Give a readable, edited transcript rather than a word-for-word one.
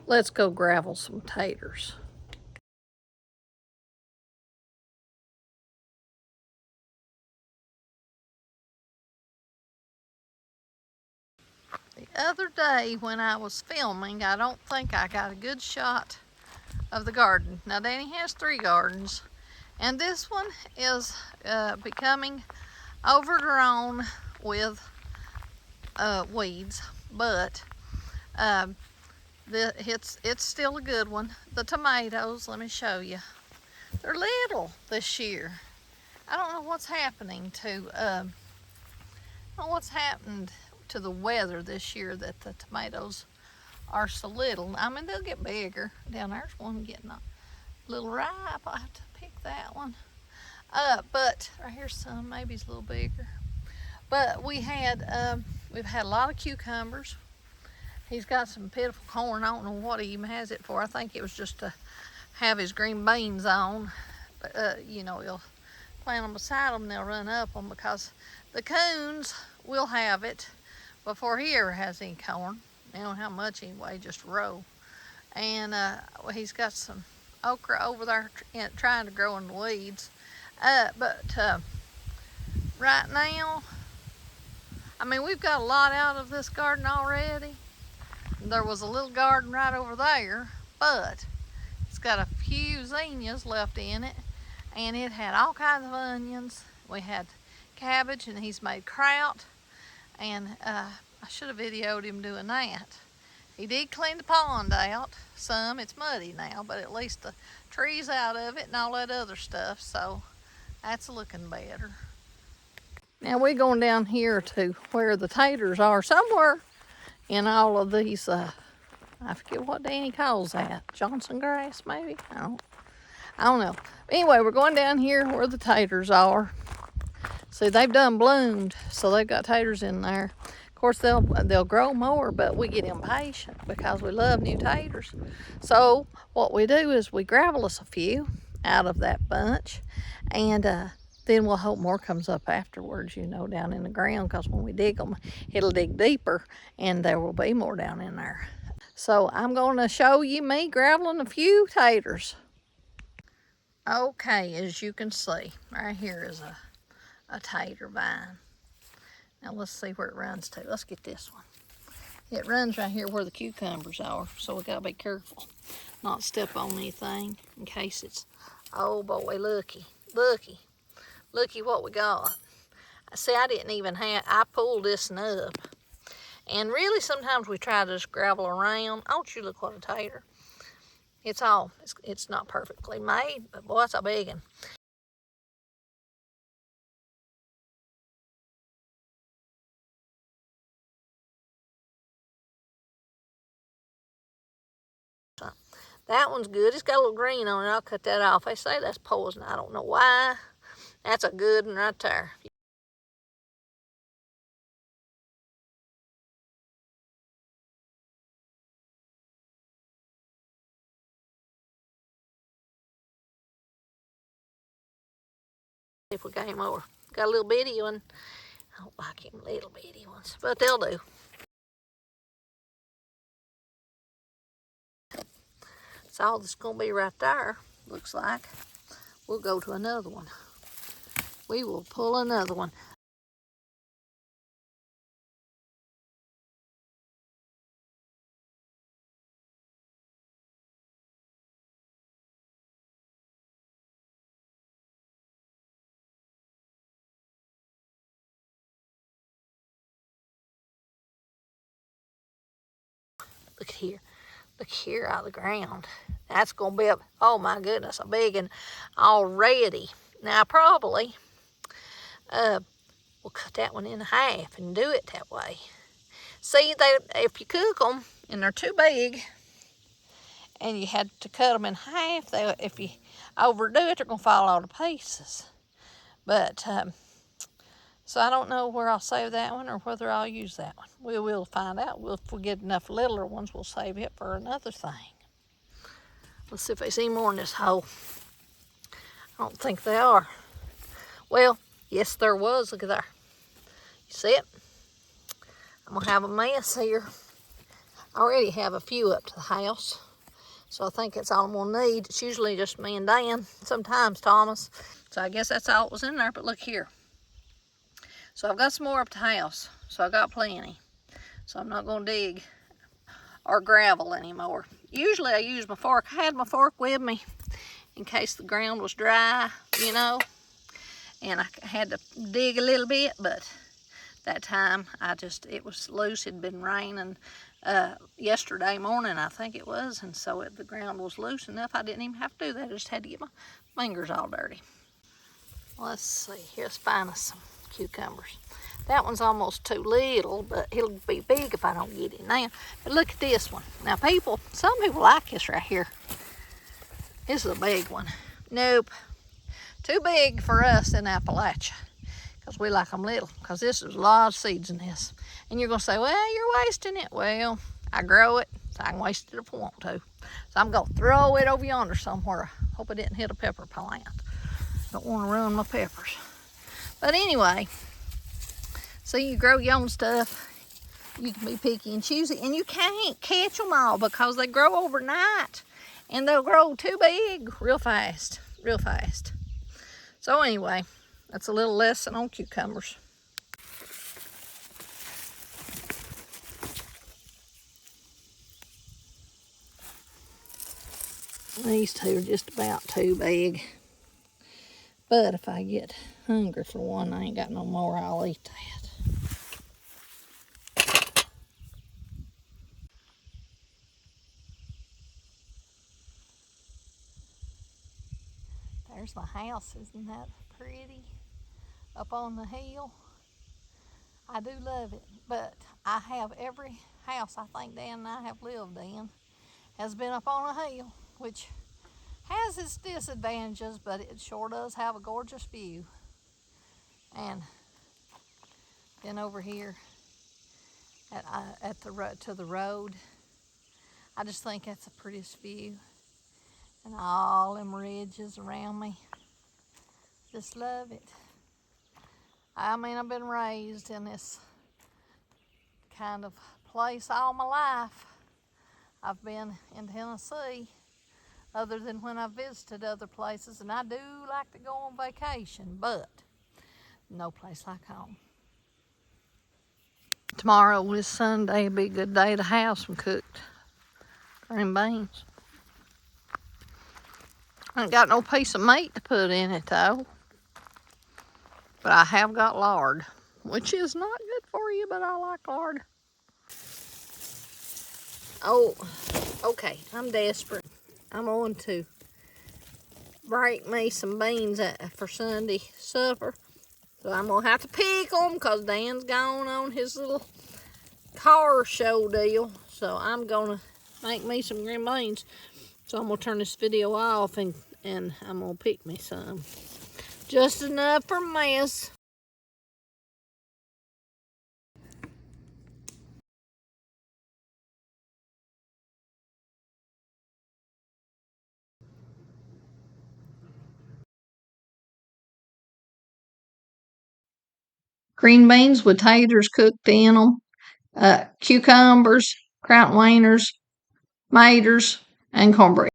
Let's go gravel some taters. The other day when I was filming, I don't think I got a good shot of the garden. Now Danny has 3 gardens, and this one is becoming overgrown with weeds, but it's still a good one. The tomatoes, let me show you. They're little this year. I don't know what's happening to the weather this year that the tomatoes are so little. I mean, they'll get bigger. Down there's one getting a little ripe. I'll have to pick that one. But right here's some, maybe it's a little bigger. But we've had a lot of cucumbers. He's got some pitiful corn. I don't know what he even has it for. I think it was just to have his green beans on. But you know, he'll plant them beside them and they'll run up them, because the coons will have it before he ever has any corn. They don't have much anyway, just a row. And he's got some okra over there trying to grow in the weeds. But right now, I mean, we've got a lot out of this garden already. There was a little garden right over there, but it's got a few zinnias left in it, and it had all kinds of onions. We had cabbage, and he's made kraut, and I should have videoed him doing that. He did clean the pond out some. It's muddy now, but at least the trees out of it and all that other stuff, so that's looking better. Now we're going down here to where the taters are, somewhere in all of these, I forget what Danny calls that, Johnson grass maybe? I don't know. Anyway, we're going down here where the taters are. See, they've done bloomed, so they've got taters in there. Of course, they'll grow more, but we get impatient because we love new taters. So what we do is we gravel us a few out of that bunch, and then we'll hope more comes up afterwards, you know, down in the ground, because when we dig them, it'll dig deeper, and there will be more down in there. So I'm going to show you me graveling a few taters. Okay, as you can see, right here is a tater vine. Now let's see where it runs to. Let's get this one. It runs right here where the cucumbers are, so we gotta be careful not step on anything in case it's, oh boy, looky what we got. See, I didn't even I pulled this one up. And really, sometimes we try to just gravel around. Oh, you look what a tater. It's not perfectly made, but boy, it's a big one. That one's good. It's got a little green on it. I'll cut that off. They say that's poison. I don't know why. That's a good one right there. If we got more. Got a little bitty one. I don't like them little bitty ones, but they'll do. That's all that's going to be right there, looks like. We'll go to another one. We will pull another one. Look at here. Look here out of the ground. That's going to be oh my goodness, a big one already. Now, probably we'll cut that one in half and do it that way. See, if you cook them and they're too big and you had to cut them in half, if you overdo it, they're going to fall all to pieces. But, so I don't know where I'll save that one or whether I'll use that one. We will find out. If we get enough littler ones, we'll save it for another thing. Let's see if there's any more in this hole. I don't think they are. Well, yes, there was. Look at there. You see it? I'm going to have a mess here. I already have a few up to the house, so I think that's all I'm gonna need. It's usually just me and Dan, sometimes Thomas. So I guess that's all that was in there, but look here. So I've got some more up to the house, so I got plenty. So I'm not gonna dig or gravel anymore. Usually I use my fork. I had my fork with me in case the ground was dry, you know, and I had to dig a little bit, but that time it was loose. It'd been raining yesterday morning, I think it was, and so the ground was loose enough I didn't even have to do that. I just had to get my fingers all dirty. Let's see, here's find us some cucumbers. That one's almost too little, but it'll be big if I don't get it now. But look at this one. Now some people like this right here. This is a big one. Nope, too big for us in Appalachia, because we like them little, because this is a lot of seeds in this. And you're gonna say, well, you're wasting it. Well, I grow it, so I can waste it if I want to. So I'm gonna throw it over yonder somewhere. Hope I didn't hit a pepper plant. Don't want to ruin my peppers. But anyway, see, you grow your own stuff. You can be picky and choosy, and you can't catch them all because they grow overnight, and they'll grow too big real fast, real fast. So anyway, that's a little lesson on cucumbers. These two are just about too big. But if I get hungry for one, I ain't got no more, I'll eat that. There's my house, isn't that pretty? Up on the hill. I do love it, but I have every house I think Dan and I have lived in has been up on a hill, which has its disadvantages, but it sure does have a gorgeous view. And then over here to the road, I just think that's the prettiest view. And all them ridges around me, just love it. I mean, I've been raised in this kind of place all my life. I've been in Tennessee, other than when I visited other places, and I do like to go on vacation, but no place like home. Tomorrow is Sunday, it'll be a good day to have some cooked green beans. I ain't got no piece of meat to put in it though, but I have got lard, which is not good for you, but I like lard. Oh, okay, I'm desperate. I'm going to break me some beans for Sunday supper. So I'm going to have to pick them because Dan's gone on his little car show deal. So I'm going to make me some green beans. So I'm going to turn this video off and I'm going to pick me some. Just enough for mess. Green beans with taters cooked in them, cucumbers, Crown Wieners, maters, and cornbread.